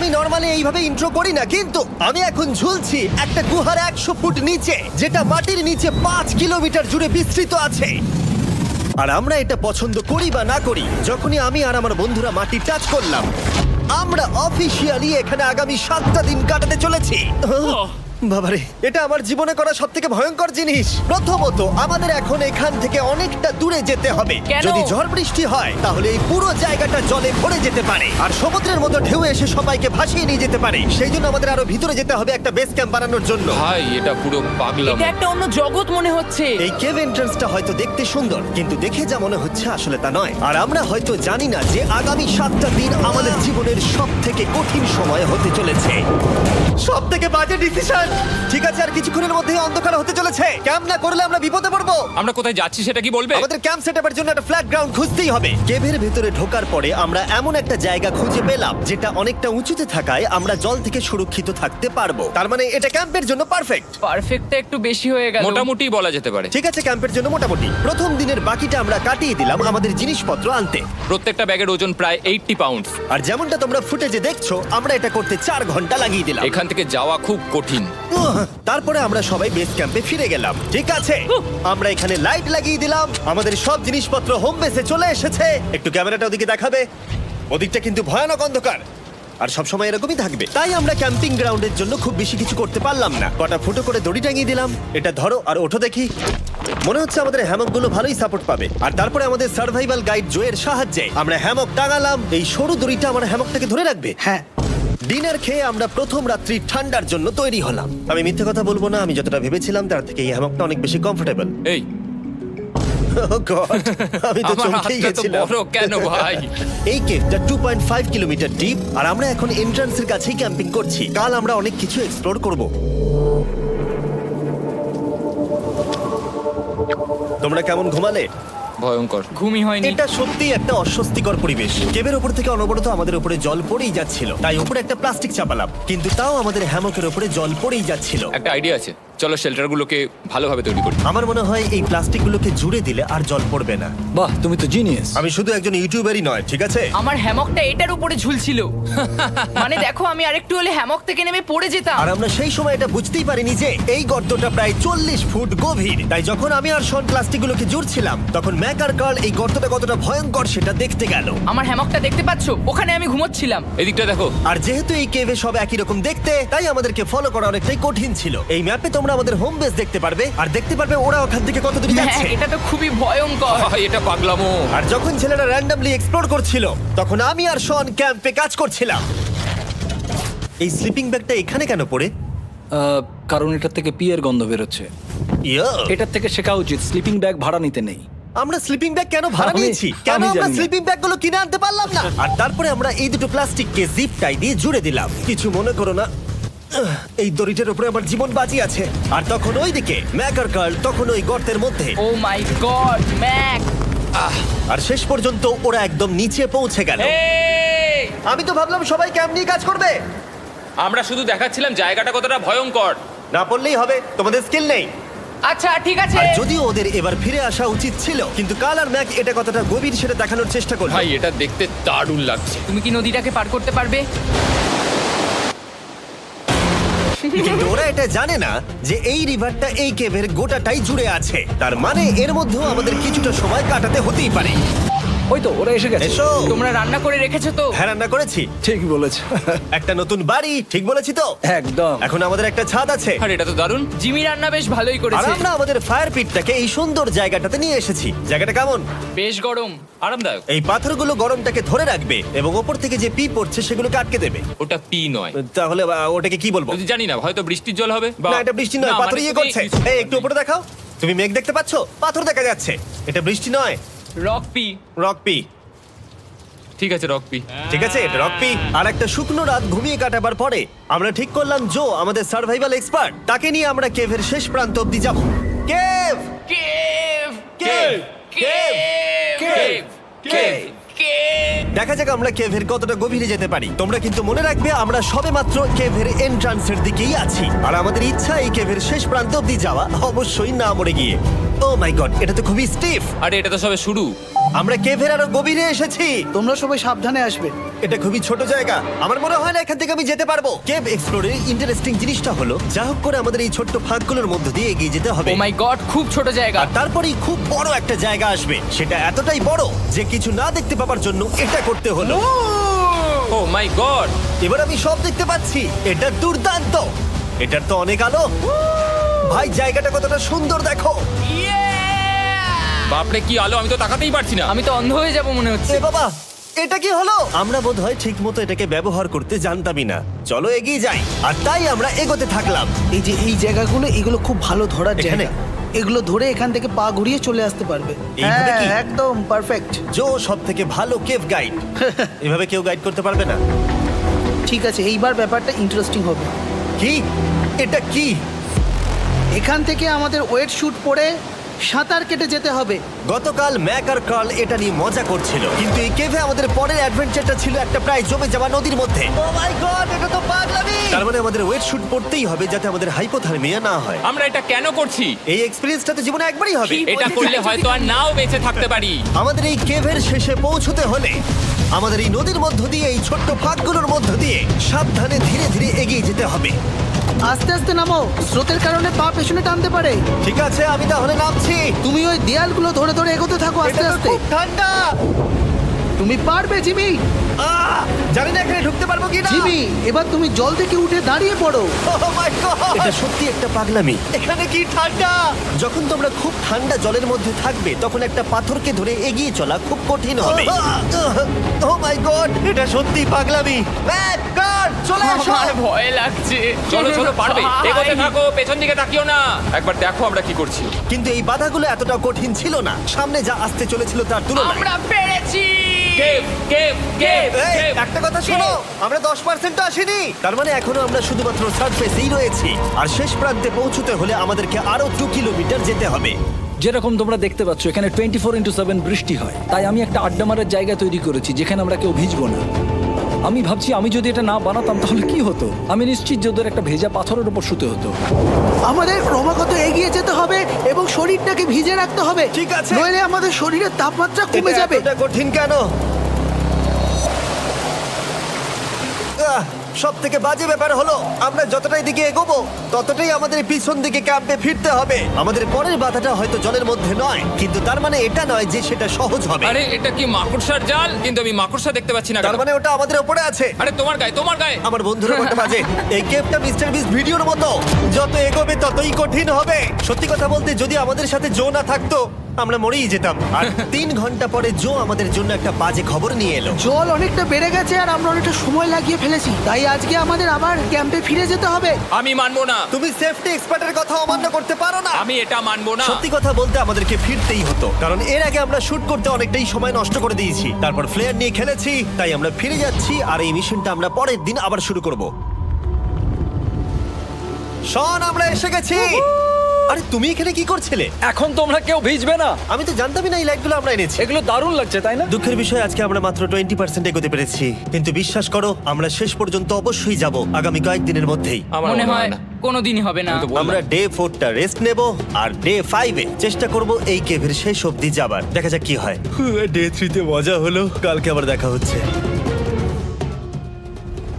আমি নরমালি এইভাবে ইন্ট্রো করি না, কিন্তু আমি এখন ঝুলছি একটা গুহার 100 ফুট নিচে, যেটা মাটির নিচে 5 কিলোমিটার জুড়ে বিস্তৃত আছে। আর আমরা এটা পছন্দ করি বা না করি, যখনই আমি আর আমার বন্ধুরা মাটি টাচ করলাম, আমরা অফিসিয়ালি এখানে আগামী 7টা দিন কাটাতে চলেছি। বাবারে, এটা আমার জীবনে করা সবথেকে ভয়ঙ্কর জিনিস। প্রথমত, আমাদের এখন এখান থেকে অনেকটা দূরে যেতে হবে। কেন? যদি ঝড় বৃষ্টি হয় তাহলে এই পুরো জায়গাটা জলে ভরে যেতে পারে, আর সমুদ্রের মতো ঢেউ এসে সবাইকে ভাসিয়ে নিয়ে যেতে পারে। সেই জন্য আমাদের আরো ভিতরে যেতে হবে একটা বেস ক্যাম্প বানানোর জন্য। ভাই এটা পুরো পাগলাম। এটা একটা অন্য জগৎ মনে হচ্ছে। এই কেভ এন্ট্রান্সটা হয়তো দেখতে সুন্দর, কিন্তু দেখে যা মনে হচ্ছে আসলে তা নয়। আর আমরা হয়তো জানি না যে আগামী 7টা দিন আমাদের জীবনের সব থেকে কঠিন সময় হতে চলেছে। সব থেকে বাজে ডিসিশন। ঠিক আছে, আর কিছুক্ষণের মধ্যেই অন্ধকার হতে চলেছে। ক্যাম্প না করলে আমরা বিপদে পড়বো। আমরা কোথায় যাচ্ছি সেটা কি বলবে? আমাদের ক্যাম্প সেটআপের জন্য একটা ফ্ল্যাট গ্রাউন্ড খুঁজতেই হবে। কেভের ভেতরে ঢোকার পরে আমরা এমন একটা জায়গা খুঁজে পেলাম যেটা অনেকটা উঁচুতে থাকায় আমরা জল থেকে সুরক্ষিত থাকতে পারবো। তার মানে এটা ক্যাম্পের জন্য পারফেক্ট। পারফেক্টটা একটু বেশি হয়ে গেল। মোটামুটি বলা যেতে পারে। ঠিক আছে, ক্যাম্পের জন্য মোটামুটি। প্রথম দিনের বাকিটা আমরা কাটিয়ে দিলাম আমাদের জিনিসপত্র আনতে। প্রত্যেকটা ব্যাগের ওজন প্রায় 80 পাউন্ড। আর যেমনটা তোমরা ফুটেজে দেখছো, আমরা এটা করতে 4 ঘন্টা লাগিয়ে দিলাম। এখান থেকে যাওয়া খুব কঠিন। তারপরে আমরা সবাই বেস ক্যাম্পে ফিরে গেলাম। ঠিক আছে, আমরা এখানে লাইট লাগিয়ে দিলাম। আমাদের সব জিনিসপত্র হোম বেসে চলে এসেছে। একটু ক্যামেরাটা ওদিকে দেখাবে? ওদিকটা কিন্তু ভয়ানক অন্ধকার, আর সবসময় এরকমই থাকবে। তাই আমরা ক্যাম্পিং গ্রাউন্ডের জন্য খুব বেশি কিছু করতে পারলাম না। কটা ফুটো করে দড়ি টাঙিয়ে দিলাম। এটা ধরো আর ওঠো দেখি। মনে হচ্ছে আমাদের হ্যামকগুলো ভালোই সাপোর্ট পাবে। আর তারপরে আমাদের সার্ভাইভাল গাইড জোয়ের সাহায্যে আমরা হ্যামক টাঙালাম। এই সরু দড়িটা আমার হ্যামকটাকে ধরে রাখবে। হ্যাঁ, ডিনার খেয়ে আমরা প্রথম রাত্রি ঠান্ডার জন্য তৈরি হলাম। আমি মিথ্যে কথা বলবো না, আমি যতটা ভেবেছিলাম তার থেকে এই হ্যামকটা অনেক বেশি কমফোর্টেবল। এই আমি তো আমার চমকেই হাতটা তো গেছিলাম। বড় কেন ভাই? এই কেভটা 2.5 কিলোমিটার ডিপ, আর আমরা এখন এন্ট্রান্সের কাছেই ক্যাম্পিং করছি। কাল আমরা অনেক কিছু এক্সপ্লোর করব। তোমরা কেমন ঘুমালে? ভয়ঙ্কর। ঘুমই হয়নি। এটা সত্যি একটা অস্বস্তিকর পরিবেশ। কেবের উপর থেকে অনবরত আমাদের উপরে জল পড়েই যাচ্ছিল, তাই উপরে একটা প্লাস্টিক চাপালাম, কিন্তু তাও আমাদের হ্যামকের উপরে জল পড়েই যাচ্ছিল। একটা আইডিয়া আছে, চলো শেল্টারগুলোকে ভালোভাবে তৈরি করি। আমার মনে হয় এই প্লাস্টিকগুলোকে জুড়ে দিলে আর জল পড়বে না। বাহ, তুমি তো জিনিয়াস। আমি শুধু একজন ইউটিউবারই নয়, ঠিক আছে? আমার হ্যামকটা এটার উপরে ঝুলছিল। মানে দেখো, আমি আরেকটু হলে হ্যামক থেকে নেমে পড়ে যেতাম। আর আমরা সেই সময় এটা বুঝতেই পারিনি যে এই গর্তটা প্রায় 40 ফুট গভীর। তাই যখন আমি আর শন প্লাস্টিকগুলোকে জুড়ছিলাম, তখন ম্যাক আর কার্ল এই গর্তটা কতটা ভয়ঙ্কর সেটা দেখতে গেল। আমার হ্যামকটা দেখতে পাচ্ছো? ওখানে আমি ঘুমোচ্ছিলাম। এদিকটা দেখো। আর যেহেতু এই কেভে সব একই রকম দেখতে, তাই আমাদেরকে ফলো করা অনেকটাই কঠিন ছিল। এই ম্যাপে তোমরা আমাদের হোম বেস দেখতে পারবে, আর দেখতে পারবে ওরা ওখান থেকে কত দূর হ্যাঁ, যাচ্ছে। এটা তো খুবই ভয়ঙ্কর। ভাই এটা পাগলামো। আর যখন ছেলেরা র্যান্ডমলি এক্সপ্লোর করছিল, তখন আমি আর শন ক্যাম্পে কাজ করছিলাম। এই স্লিপিং ব্যাগটা এখানে কেন পড়ে? কারণ এটার থেকে পিয়ের গন্ধ বেরোচ্ছে। ইয়া, এটার থেকে শেখা উচিত স্লিপিং ব্যাগ ভাড়া নিতে নেই। আমরা স্লিপিং ব্যাগ কেন ভাড়া আমি- নিয়েছি? কেন আমি আমরা জানি না। স্লিপিং ব্যাগগুলো কিনে আনতে পারলাম না? আর তারপরে আমরা এই দুটো প্লাস্টিককে জিপ টাই দিয়ে জুড়ে দিলাম। কিছু মনে করো না, এই দড়িটার উপরে আমার জীবন বাজি আছে। আর তখন ওইদিকে ম্যাক আর কার্ল তখন ওই গর্তের মধ্যে। ও মাই গড, ম্যাক! আর শেষ পর্যন্ত ওরা একদম নিচে পৌঁছে গেল। এই! আমি তো ভাবলাম সবাই ক্যাম্প নিয়ে কাজ করবে। আমরা শুধু দেখাচ্ছিলাম জায়গাটা কতটা ভয়ঙ্কর। না পড়লেই হবে, তোমাদের স্কিল নেই। আচ্ছা ঠিক আছে। আর যদিও ওদের এবার ফিরে আসা উচিত ছিল, কিন্তু কাল আর ম্যাক এটা কতটা গভীর সেটা দেখানোর চেষ্টা করলো। ভাই এটা দেখতে দারুণ লাগছে। তুমি কি নদীটাকে পার করতে পারবে? কিন্তু ওরা এটা জানে না যে এই রিভারটা এই কেভের গোটাটাই জুড়ে আছে। তার মানে এর মধ্যেও আমাদের কিছুটা সময় কাটাতে হতেই পারে। ওই তো ওরা এসে গেছে। এসো। তোমরা রান্না করে রেখেছো তো? হ্যাঁ, রান্না করেছি। ঠিক বলেছ। একটা নতুন বাড়ি, ঠিক বলেছি তো? একদম। এখন আমাদের একটা ছাদ আছে। আর এটা তো দারুণ। জিমি রান্না বেশ ভালোই আর করেছে। আমরা আমাদের ফায়ার পিটটাকে এই সুন্দর জায়গাটাতে নিয়ে এসেছি। জায়গাটা কেমন? বেশ গরম। আরামদায়ক। এই পাথরগুলো গরমটাকে ধরে রাখবে এবং ওপর থেকে যে পি পড়ছে সেগুলোকে আটকে দেবে। ওটা পি নয়। তাহলে ওটাকে কি বলবো? যদি জানি না, হয়তো বৃষ্টির জল হবে। না, এটা বৃষ্টি নয়, পাথর মানে ইয়ে তুমি- করছে। এই একটু উপরে দেখাও। তুমি মেঘ দেখতে পাচ্ছো? পাথর দেখা যাচ্ছে। এটা বৃষ্টি নয়, রক পি। Rock P. ঠিক আছে, রক পি। ঠিক আছে, এটা রক পি। আর একটা শুকনো রাত ঘুমিয়ে কাটাবার পরে আমরা ঠিক করলাম জো আমাদের সার্ভাইভাল এক্সপার্ট, তাকে নিয়ে আমরা কেভের শেষ প্রান্ত অব্দি যাব। Cave, cave! Cave, cave, cave! Cave. দেখা যাক আমরা কেভের কতটা গভীরে যেতে পারি। তোমরা কিন্তু মনে রাখবে আমরা সবেমাত্র কেভের এন্ট্রান্সের দিকেই আছি, আর আমাদের ইচ্ছা এই কেভের শেষ প্রান্ত অব্দি যাওয়া, অবশ্যই না মরে গিয়ে। ও মাই গড, এটা তো খুবই স্টিফ। আরে এটা তো সবে শুরু। আমরা কেভের আরো গভীরে এসেছি। তোমরা সবাই সাবধানে আসবে। এটা খুবই ছোট জায়গা, আমার মনে হয় না এখান থেকে আমি যেতে পারবো। কেভ এক্সপ্লোরের ইন্টারেস্টিং জিনিসটা হলো যা হোক করে আমাদের এই ছোট্ট ফাঁকগুলোর মধ্য দিয়ে এগিয়ে যেতে হবে। ও মাই গড, খুব ছোট জায়গা। আর তারপরেই খুব বড় একটা জায়গা আসবে, সেটা এতটাই বড় যে কিছু না দেখতে পাওয়ার জন্য এটা করতে হলো। ও মাই গড! এবার আমি সব দেখতে পাচ্ছি, এটা দুর্দান্ত। এটার তো অনেক আলো। ভাই জায়গাটা কতটা সুন্দর দেখো। বাপরে কি আলো, আমি তো তাকাতেই পারছি না। আমি তো অন্ধ হয়ে যাব মনে হচ্ছে। এ বাবা, এটা কি হলো? আমরা বোধহয় ঠিক মতো এটাকে ব্যবহার করতে জানতামই না। চলো এগিয়ে যাই। আর তাই আমরা এগোতে থাকলাম। এই যে এই জায়গাগুলো, এগুলো খুব ভালো ধরার এখানে? জায়গা। এগুলো ধরে এখান থেকে পা ঘুরিয়ে চলে আসতে পারবে। এইভাবে কি? একদম পারফেক্ট। জো সব থেকে ভালো কেভ গাইড। এভাবে কেউ গাইড করতে পারবে না। ঠিক আছে, এইবার ব্যাপারটা ইন্টারেস্টিং হবে। কি? এটা কি? এখান থেকে আমাদের ওয়েট শুট পরে সাঁতার কেটে যেতে হবে। গতকাল ম্যাক আর কার্ল এটা নিয়ে মজা করছিল, কিন্তু এই কেভে আমাদের পরের অ্যাডভেঞ্চারটা ছিল একটা প্রায় জমে যাওয়া নদীর মধ্যে। ও মাই গড, এটা তো পাগলামি! তার মানে আমাদের ওয়েট শুট পড়তেই হবে যাতে আমাদের হাইপোথার্মিয়া না হয়। আমরা এটা কেন করছি? এই এক্সপেরিয়েন্সটা তো জীবনে একবারই হবে। এটা করলে হয়তো আর নাও বেঁচে থাকতে পারি। আমাদের এই কেভের শেষে পৌঁছতে হলে আমাদের এই নদীর মধ্য দিয়ে, এই ছোট্ট ফাঁকগুলোর মধ্য দিয়ে সাবধানে ধীরে ধীরে এগিয়ে যেতে হবে। আস্তে আস্তে নামো, স্রোতের কারণে পা পেছনে টানতে পারে। ঠিক আছে, আমি তাহলে নামছি। তুমি ওই দেয়ালগুলো ধরে ধরে এগোতে থাকো আস্তে এটা তো আস্তে। খুব ঠান্ডা। তুমি পারবে জিমি। জানি না এখানে ঢুকতে পারবো কি না। জিমি, এবার তুমি জল থেকে উঠে দাঁড়িয়ে পড়ো। এটা সত্যি একটা পাগলামি। এখানে কি ঠান্ডা! যখন তোমরা খুব ঠান্ডা জলের মধ্যে থাকবে তখন একটা পাথরকে ধরে এগিয়ে চলা খুব কঠিন হবে। ও মাই গড, এটা সত্যি পাগলামি। ম্যাক, গার্ড, চলে এসো। আমার ভয় লাগছে। চলো চলো, পারবে। ভাই। এগোতে থাকো, পেছন দিকে তাকিও না। একবার দেখো আমরা কি করছি। কিন্তু এই বাধাগুলো এতটা কঠিন ছিল না সামনে যা আসতে চলেছিল তার তুলনায়। আমরা পেরেছি। কেভ কেভ কেভ এই, কেভ। একটা কথা শোনো, আমরা 10% আসিনি। তার মানে এখনো আমরা শুধুমাত্র সার্ফেসেই রয়েছি, আর শেষ প্রান্তে পৌঁছতে হলে আমাদেরকে আরো 2 কিলোমিটার যেতে হবে। যেরকম তোমরা দেখতে পাচ্ছ এখানে 24/7 বৃষ্টি হয়, তাই আমি একটা আড্ডা মারার জায়গা তৈরি করেছি যেখানে আমরা কেউ ভিজবো না। আমি ভাবছি আমি যদি এটা না বানাতাম তাহলে কি হতো। আমি নিশ্চিত যে ওদের একটা ভেজা পাথরের উপর শুতে হতো। আমাদের ক্রমাগত এগিয়ে যেতে হবে এবং শরীরটাকে ভিজে রাখতে হবে। ঠিক আছে। নইলে আমাদের শরীরের তাপমাত্রা কমে এটা যাবে। এতটা কঠিন কেন? সব থেকে বাজে ব্যাপার হলো আমরা যতটাই দিকে এগোবো ততটাই আমাদের পিছন দিকে ক্যাম্পে ফিরতে হবে। আমাদের পরের বাধাটা হয়তো জলের মধ্যে নয়, কিন্তু তার মানে এটা নয় যে সেটা সহজ হবে। আরে এটা কি মাকড়সার জাল? কিন্তু আমি মাকড়সা দেখতে পাচ্ছি না তার কেন? মানে ওটা আমাদের উপরে আছে। আরে তোমার গায়ে, তোমার গায়ে। আমার বন্ধুরা বলতে বাজে, এই গেমটা মিস্টার বিস ভিডিওর মতো, যত এগোবে ততই কঠিন হবে। সত্যি কথা বলতে যদি আমাদের সাথে জো না থাকতো আমরা মরেই যেতাম। আর 3 ঘন্টা পরে জো আমাদের জন্য একটা বাজে খবর নিয়ে এলো। জল অনেকটা বেড়ে গেছে আর আমরা অনেকটা সময় লাগিয়ে ফেলেছি, তাই আজকে আমাদের আবার ক্যাম্পে ফিরে যেতে হবে। আমি মানবো না। তুমি সেফটি এক্সপার্টের কথা অমান্য করতে পারো না। আমি এটা মানবো না। সত্যি কথা বলতে আমাদেরকে ফিরতেই হতো, কারণ এর আগে আমরা শুট করতে অনেকটাই সময় নষ্ট করে দিয়েছি, তারপর ফ্লেয়ার নিয়ে খেলেছি, তাই আমরা ফিরে যাচ্ছি আর এই মিশনটা আমরা পরের দিন আবার শুরু করব। শন, আমরা এসে গেছি। আরে তুমি এখানে কি করছিলে? এখন তোমরা কেউ ভিজবে না। আমি তো জানতামই না এই লাইটগুলো আমরা এনেছি। এগুলো দারুণ লাগছে তাই না? দুঃখের বিষয় আজকে আমরা মাত্র 20% এগোতে পেরেছি, কিন্তু বিশ্বাস করো আমরা শেষ পর্যন্ত অবশ্যই যাব আগামী কয়েকদিনের মধ্যেই। আমার মনে হয় না। কোনোদিনই হবে না। আমি তো বললাম। আমরা ডে 4টা রেস্ট নেব আর ডে 5-এ চেষ্টা করব এই কেভের শেষ অবধি যাবার। দেখা যাক কি হয়। ডে 3-তে মজা হলো, কালকে আবার দেখা হচ্ছে।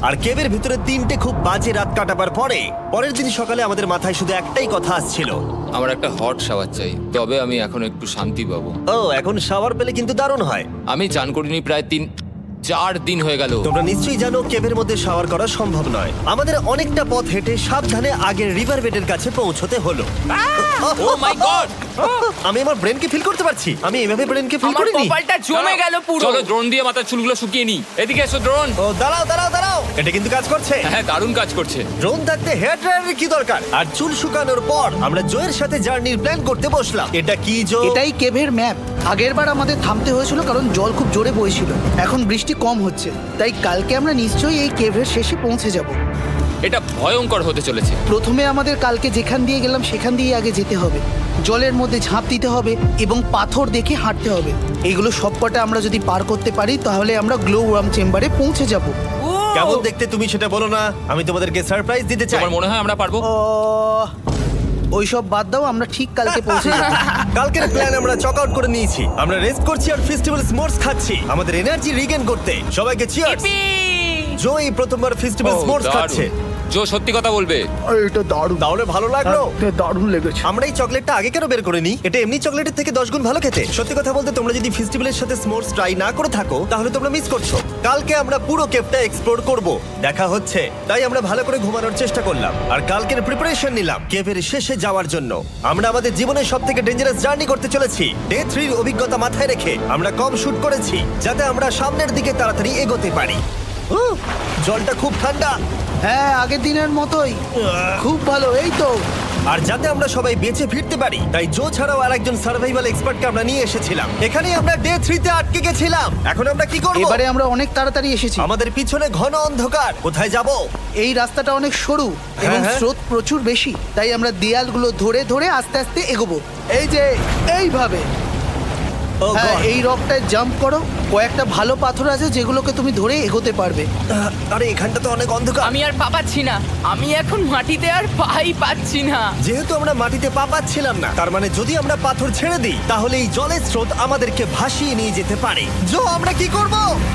আর কেভের ভিতরে 3টে খুব বাজে রাত কাটাবার পরে পরের দিন সকালে আমাদের মাথায় শুধু একটাই কথা আসছিল, আমার একটা হট শাওয়ার চাই, তবে আমি এখন একটু শান্তি পাবো। ও এখন শাওয়ার পেলে কিন্তু দারুণ হয়। আমি চান করিনি প্রায় 3-4 দিন হয়ে গেল। তোমরা নিশ্চয়ই জানো কেভের মধ্যে শাওয়ার করা সম্ভব নয়। আমাদের অনেকটা পথ হেঁটে সাবধানে আগের রিভার বেডের কাছে পৌঁছতে হলো। ও মাই গড! আমি আমার ব্রেনকে ফিল করতে পারছি। আমি এভাবে ব্রেনকে ফিল আমার করিনি। কপালটা জমে গেল পুরো। চলো ড্রোন দিয়ে মাথার চুলগুলো শুকিয়ে নি। এদিকে এসো ড্রোন। ও দাঁড়াও দাঁড়াও দাঁড়াও, এটা কিন্তু কাজ করছে। হ্যাঁ, দারুণ কাজ করছে। ড্রোন থাকতে হেয়ার ড্রায়ারের কি দরকার? আর চুল শুকানোর পর আমরা জোয়ের সাথে জার্নির প্ল্যান করতে বসলাম। এটা কি জো? এটাই কেভের ম্যাপ। আগেরবার আমাদের থামতে হয়েছিল কারণ জল খুব জোরে বইছিল। এখন বৃষ্টি কম হচ্ছে, তাই কালকে আমরা নিশ্চয়ই এই কেভের শেষে পৌঁছে যাব। এটা ভয়ঙ্কর হতে চলেছে। প্রথমে আমাদের কালকে যেখান দিয়ে গেলাম সেখান দিয়ে আগে যেতে হবে। জলের মধ্যে ঝাঁপ দিতে হবে এবং পাথর দেখে হাঁটতে হবে। এগুলো সবকটা আমরা যদি পার করতে পারি তাহলে আমরা গ্লো ওয়ার্ম চেম্বারে পৌঁছে যাব। কেমন দেখতে তুমি সেটা বলো না, আমি তোমাদেরকে সারপ্রাইজ দিতে চাই। তোমার মনে হয় আমরা পারবো? ওইসব বাদ দাও, আমরা ঠিক কালকে পৌঁছে যাবো। কালকের প্ল্যান আমরা চক আউট করে নিয়েছি। আমরা রেস্ট করছি আর ফেস্টিভ্যাল স্মোর্টস খাচ্ছি আমাদের এনার্জি রিগেন করতে। সবাইকে চিয়ার্স। Yippee! জো এই প্রথমবার ফেস্টিভ্যাল ও, স্মোর্টস দারুণ। খাচ্ছে। জো সত্যি কথা বলবে। এটা দারুণ, তাহলে ভালো লাগলো? দারুণ লেগেছে। আমরা এই চকলেটটা আগে কেন বের করিনি? এটা এমনি চকলেটের থেকে 10 গুণ ভালো খেতে। সত্যি কথা বলতে তোমরা যদি ফেস্টিভ্যালের সাথে স্মোর্টস ট্রাই না করে থাকো তাহলে তোমরা মিস করছো। কালকে আমরা পুরো কেভটা এক্সপ্লোর করব, দেখা হচ্ছে। তাই আমরা ভালো করে ঘুমানোর চেষ্টা করলাম আর কালকের প্রিপারেশন নিলাম কেভের শেষে যাওয়ার জন্য। আমরা আমাদের জীবনের সবথেকে ডেঞ্জারাস জার্নি করতে চলেছি। ডে 3 এর অভিজ্ঞতা মাথায় রেখে আমরা কম শুট করেছি যাতে আমরা সামনের দিকে তাড়াতাড়ি এগোতে পারি। উহ, জলটা খুব ঠান্ডা। হ্যাঁ, আগের দিনের মতোই, খুব ভালো। এই তো আর যাতে আমরা সবাই বেঁচে ফিরতে পারি তাই জো ছাড়াও আরেকজন সার্ভাইভাল এক্সপার্টকে আমরা নিয়ে এসেছিলাম। এখানে আমরা ডে 3 তে আটকে গেছিলাম। এখন আমরা কি করব? এবারে আমরা অনেক তাড়াতাড়ি এসেছি। আমাদের পিছনে ঘন অন্ধকার। কোথায় যাব? এই রাস্তাটা অনেক সরু এবং হ্যাঁ। স্রোত প্রচুর বেশি, তাই আমরা দেয়ালগুলো ধরে ধরে আস্তে আস্তে এগোবো। এই যে এইভাবে। ও হ্যাঁ, God! এই রকটায় জাম্প করো। কয়েকটা ভালো পাথর আছে যেগুলোকে তুমি ধরে এগোতে পারবে। আরে এখানটা তো অনেক অন্ধকার। আমি আর পা পাচ্ছি না, আমি এখন মাটিতে আর পাই পাচ্ছি না। যেহেতু আমরা মাটিতে পা পাচ্ছিলাম না তার মানে যদি আমরা পাথর ছেড়ে দিই তাহলে এই জলের স্রোত আমাদেরকে ভাসিয়ে নিয়ে যেতে পারে। জো আমরা কি করব?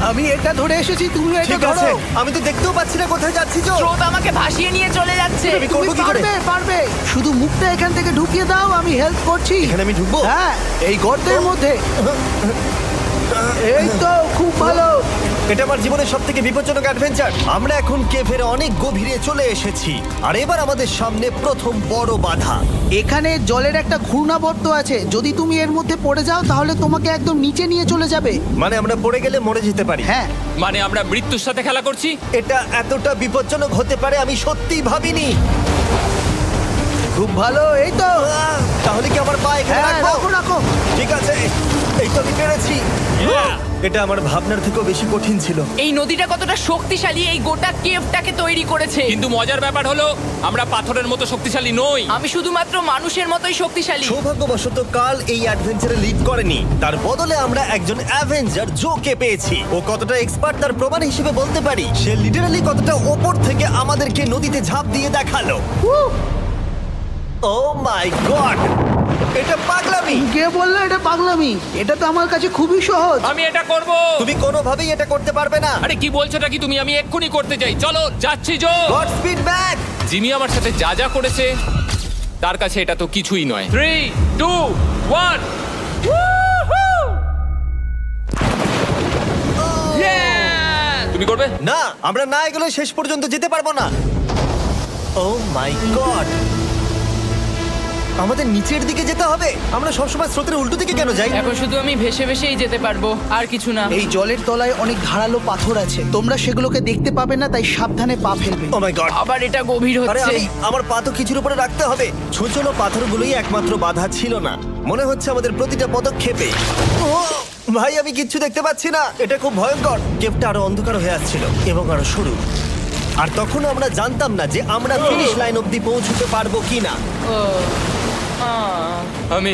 আমি এটা ধরে এসেছি, তুমি এটা ঠিক আছে, ধরো। আমি তো দেখতেও পাচ্ছি না কোথায় যাচ্ছি। জো স্রোত আমাকে ভাসিয়ে নিয়ে চলে যাচ্ছে। আমি তুমি করবো কি করে? পারবে, পারবে। শুধু মুখটা এখান থেকে ঢুকিয়ে দাও, আমি হেল্প করছি। এখানে আমি ঢুকবো? হ্যাঁ, এই গর্তের মধ্যে। এই তো, খুব ভালো। এটা আমার জীবনের সব থেকে বিপজ্জনক অ্যাডভেঞ্চার। আমরা এখন কেভের অনেক গভীরে চলে এসেছি আর এবার আমাদের সামনে প্রথম বড় বাধা। এখানে জলের একটা ঘূর্ণাবর্ত আছে, যদি তুমি এর মধ্যে পড়ে যাও তাহলে তোমাকে একদম নিচে নিয়ে চলে যাবে। মানে আমরা পড়ে গেলে মরে যেতে পারি। হ্যাঁ, মানে আমরা মৃত্যুর সাথে খেলা করছি। এটা এতটা বিপজ্জনক হতে পারে আমি সত্যিই ভাবিনি। খুব ভালো। এই তো, তাহলে কি আমার পা এখানে হ্যাঁ, রাখবো? রাখো রাখো। ঠিক আছে, এই তো আমি পেরেছি। এটা আমার ভাবনার থেকেও বেশি কঠিন ছিল। এই নদীটা কতটা শক্তিশালী এই গোটা কেভটাকে তৈরি করেছে। কিন্তু মজার ব্যাপার হলো আমরা পাথরের মতো শক্তিশালী নই। আমি শুধুমাত্র মানুষের মতোই শক্তিশালী। সৌভাগ্যবশত কাল এই অ্যাডভেঞ্চারে লিড করেনি, তার বদলে আমরা একজন অ্যাভেঞ্জার জোকে পেয়েছি। ও কতটা এক্সপার্ট তার প্রমাণ হিসেবে বলতে পারি। সে লিটারালি কতটা ওপর থেকে আমাদেরকে নদীতে ঝাঁপ দিয়ে দেখালো। ও মাই গড, এটা পাগলামি। কে বললো এটা পাগলামি? এটা তো আমার কাছে খুবই সহজ। আমি এটা করব। তুমি কোনোভাবেই এটা করতে পারবে না। আরে কি বলছোটা কি তুমি? আমি এক্ষুনি করতে চাই। চলো যাচ্ছি Joe. God speed back. Jimmy আমার সাথে যা যা করেছে তার কাছে এটা তো কিছুই নয়। 3, 2, 1। তুমি করবে? না, আমরা না এগুলো শেষ পর্যন্ত যেতে পারবো না। ও মাই গড, আমাদের নিচের দিকে যেতে হবে। আমরা সবসময় স্রোতের উল্টো দিকে কেন যাই? এখন শুধু আমি ভেসে ভেসেই যেতে পারবো, আর কিছু না। এই জলের তলায় অনেক ধারালো পাথর আছে, তোমরা সেগুলোকে দেখতে পাবে না, তাই সাবধানে পা ফেলবে। ও মাই গড, আবার এটা গভীর আরে হচ্ছে। আমার পা তো কিছুর উপরে রাখতে হবে। ছোচলো পাথরগুলোই একমাত্র বাধা ছিল না, মনে হচ্ছে আমাদের প্রতিটা পদক্ষেপে। ও ভাই, আমি কিচ্ছু দেখতে পাচ্ছি না। এটা খুব ভয়ঙ্কর। কেভটা আরো অন্ধকার হয়ে আসছিল এবং আরো সরু। আর তখন আমরা জানতাম না যে আমরা ফিনিশ লাইন অবধি পৌঁছতে পারবো কিনা। আমি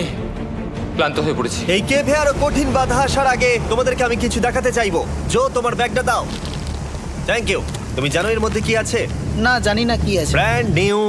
ক্লান্ত হয়ে পড়েছি। এই কেভে আরো কঠিন বাধা আসার আগে তোমাদেরকে আমি কিছু দেখাতে চাইবো। জো, তোমার ব্যাগটা দাও। Thank you. তুমি জানো এর মধ্যে কি আছে? না, জানি না কি আছে। Brand new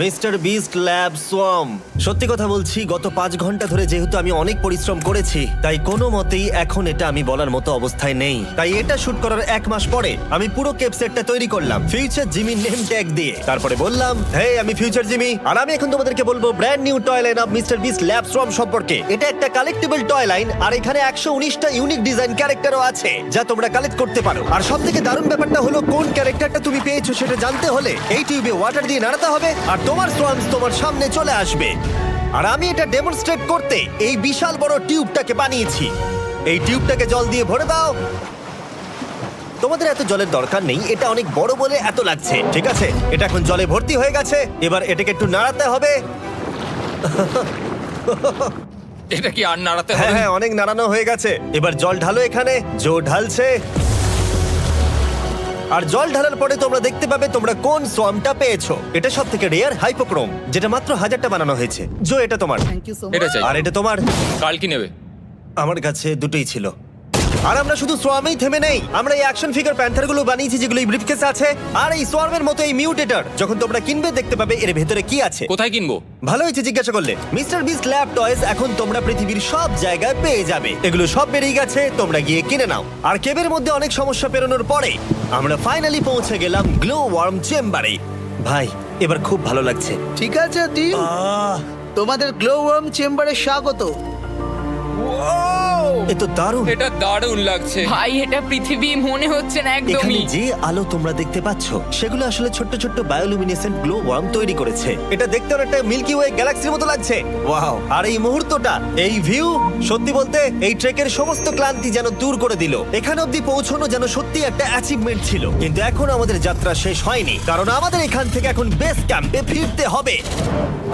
mister beast lab swamp. সত্যি কথা বলছি, গত 5 ঘন্টা ধরে যেহেতু আমি অনেক পরিশ্রম করেছি তাই কোনো মতেই এখন এটা আমি বলার মতো অবস্থায় নেই। তাই এটা শুট করার 1 মাস পরে আমি পুরো কেপ সেটটা তৈরি করলাম ফিউচার জিমি নেম ট্যাগ দিয়ে। তারপরে বললাম, হে আমি ফিউচার জিমি, আর আমি এখন তোমাদেরকে বলবো brand new toy line of mister beast lab swamp সম্পর্কে। এটা একটা কালেক্টেবল টয় লাইন আর এখানে 119টা ইউনিক ডিজাইন ক্যারেক্টারও আছে যা তোমরা কালেক্ট করতে পারো। আর সবথেকে দারুণ ব্যাপারটা হলো কোন ক্যারেক্টারটা তুমি পেয়েছো সেটা জানতে হলে এই টিউবে ওয়াটার দিয়ে নাড়াতে হবে আর তোমার সোয়ামস তোমার সামনে চলে আসবে। আর আমি এটা ডেমনস্ট্রেট করতে এই বিশাল বড় টিউবটাকে বানিয়েছি। এই টিউবটাকে জল দিয়ে ভরে দাও। তোমাদের এত জলের দরকার নেই, এটা অনেক বড় বলে এত লাগছে। ঠিক আছে, এটা এখন জলে ভর্তি হয়ে গেছে। এবার এটাকে একটু নাড়াতে হবে। এটা কি আর নাড়াতে হ্যাঁ হবে? হ্যাঁ, অনেক নাড়ানো হয়ে গেছে। এবার জল ঢালো এখানে। জো ঢালছে। আর জল ঢালার পরে তোমরা দেখতে পাবে তোমরা কোন সোয়ামটা পেয়েছো। এটা সব থেকে রেয়ার হাইপোক্রোম, যেটা মাত্র 1000টা বানানো হয়েছে। জো, এটা তোমার। থ্যাংক ইউ সো এটা মাচ। চাই। আর এটা তোমার। কাল কি নেবে? আমার কাছে দুটোই ছিল। আর আমরা শুধু সোয়ামেই থেমে নেই, আমরা এই অ্যাকশন ফিগার প্যান্থার গুলো বানিয়েছি যেগুলো এই ব্রিফকেসে আছে। আর এই সোয়ার্মের মতো এই মিউটেটর যখন তোমরা কিনবে দেখতে পাবে এর ভেতরে কি আছে। কোথায় কিনবো? ভালো হয়েছে জিজ্ঞাসা করলে। মিস্টার বিস্ট ল্যাব টয়েস এখন তোমরা পৃথিবীর সব জায়গায় পেয়ে যাবে। এগুলো সব বেরিয়ে গেছে, তোমরা গিয়ে কিনে নাও। আর কেবের মধ্যে অনেক সমস্যা পেরোনোর পরে আমরা ফাইনালি পৌঁছে গেলাম গ্লো ওয়ার্ম চেম্বারে। ভাই এবার খুব ভালো লাগছে। ঠিক আছে টিম, তোমাদের গ্লো ওয়ার্ম চেম্বারে স্বাগত। এ তো দারুণ। এটা দারুণ লাগছে। ভাই এটা পৃথিবী মনে হচ্ছে না এখানে একদমই। যে আলো তোমরা দেখতে পাচ্ছ সেগুলো আসলে ছোট্ট ছোট্ট বায়োলুমিনেসেন্ট গ্লো ওয়ার্ম তৈরি করেছে। এটা দেখতে অনেকটা মিল্কি ওয়ে গ্যালাক্সির মতো লাগছে। ওয়াও! আর এই মুহূর্তটা, এই ভিউ, সত্যি বলতে এই ট্রেকের সমস্ত ক্লান্তি যেন দূর করে দিল। এখানে অবধি পৌঁছানো যেন সত্যি একটা অ্যাচিভমেন্ট ছিল। কিন্তু এখন আমাদের যাত্রা শেষ হয়নি, কারণ আমাদের এখান থেকে এখন বেস ক্যাম্পে ফিরতে হবে।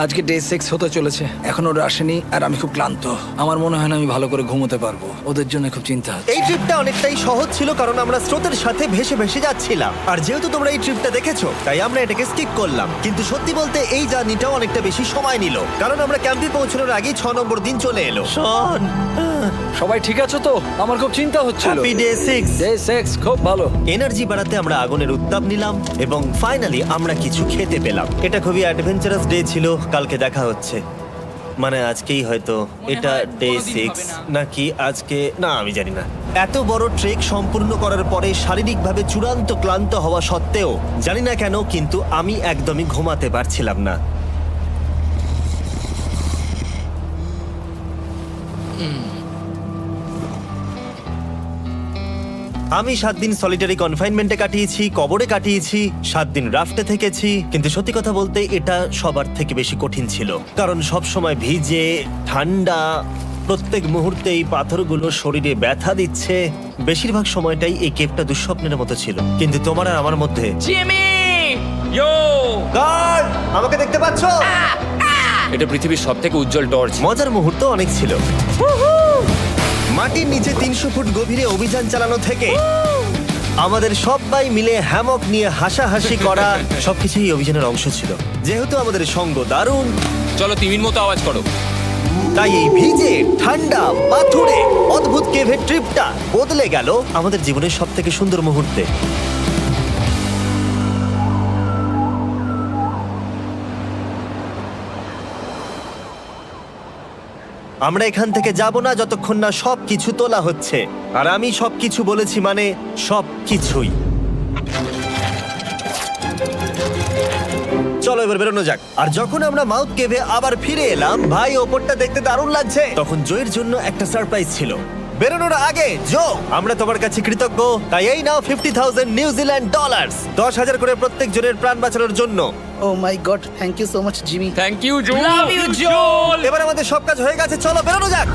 আজকে ডে 6 হতে চলেছে, এখনো ওরা আসেনি আর আমি খুব ক্লান্ত। আমার মনে হয় না আমি ভালো করে ঘুমোতে পারবো, ওদের জন্য খুব চিন্তা হচ্ছে। এই ট্রিপটা অনেকটাই সহজ ছিল কারণ আমরা স্রোতের সাথে ভেসে ভেসে যাচ্ছিলাম। আর যেহেতু তোমরা এই ট্রিপটা দেখেছো তাই আমরা এটাকে স্কিপ করলাম। কিন্তু সত্যি বলতে এই জার্নিটাও অনেকটা বেশি সময় নিল, কারণ আমরা ক্যাম্পে পৌঁছানোর আগেই 6 নম্বর দিন চলে এলো। শন, সবাই ঠিক আছে তো? আমার খুব চিন্তা হচ্ছিল। Happy day 6। ডে 6 খুব ভালো। এনার্জি বাড়াতে আমরা আগুনের উত্তাপ নিলাম এবং ফাইনালি আমরা কিছু খেতে পেলাম। এটা খুবই অ্যাডভেঞ্চারাস ডে ছিল। কালকে দেখা হচ্ছে, মানে আজকেই হয়তো। এটা হয় ডে কোনোদিন 6 হবে না। নাকি আজকে, না আমি জানি না। এত বড় ট্রেক সম্পূর্ণ করার পরে শারীরিকভাবে চূড়ান্ত ক্লান্ত হওয়া সত্ত্বেও জানি না কেন কিন্তু আমি একদমই ঘুমাতে পারছিলাম না। আমি 7 দিন সলিটারি কনফাইনমেন্টে কাটিয়েছি, কবরে কাটিয়েছি, 7 দিন রাফটে থেকেছি। কিন্তু সত্যি কথা বলতে এটা সবার থেকে বেশি কঠিন ছিল, কারণ সব সময় ভিজে, ঠান্ডা, প্রত্যেক মুহূর্তে এই পাথরগুলো শরীরে ব্যথা দিচ্ছে। বেশিরভাগ সময়টাই এই কেভটা দুঃস্বপ্নের মতো ছিল। কিন্তু তোমার আর আমার মধ্যে জিমি! ইয়ো! গার্ড, আমাকে দেখতে পাচ্ছ? এটা পৃথিবীর সবথেকে উজ্জ্বল টর্চ। মজার মুহূর্ত অনেক ছিল। মাটির নিচে 300 ফুট গভীরে অভিযান চালানো থেকে আমাদের সবাই মিলে হ্যামক নিয়ে হাসাহাসি করা সবকিছুই এই অভিযানের অংশ ছিল। যেহেতু আমাদের সঙ্গ দারুণ, চলো তিমির মতো আওয়াজ করো। তাই এই ভিজে, ঠান্ডা, পাথুরে অদ্ভুত কেভের ট্রিপটা বদলে গেল আমাদের জীবনের সব থেকে সুন্দর মুহূর্তে। আমরা এখান থেকে যাব না যতক্ষণ না সবকিছু তোলা হচ্ছে। আর আমি সবকিছু বলেছি মানে সবকিছুই। চলো এবার বেরোনো যাক। আর যখন আমরা মাউথ কেভে আবার ফিরে এলাম, ভাই ওপরটা দেখতে দারুণ লাগছে। তখন জয়ের জন্য একটা সারপ্রাইজ ছিল। বেরোনোর আগে জো, আমরা তোমার কাছে কৃতজ্ঞ। তাই এই নাও $50,000 নিউজিল্যান্ড ডলার, 10,000 করে প্রত্যেক জনের প্রাণ বাঁচানোর জন্য। Oh my God, thank you so much Jimmy. Thank you Joe. Love you, Joel! এবার আমাদের সব কাজ হয়ে গেছে, চলো বেরোনো যাক।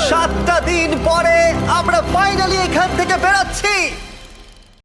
7টা দিন পরে আমরা ফাইনালি এখান থেকে বেরোচ্ছি।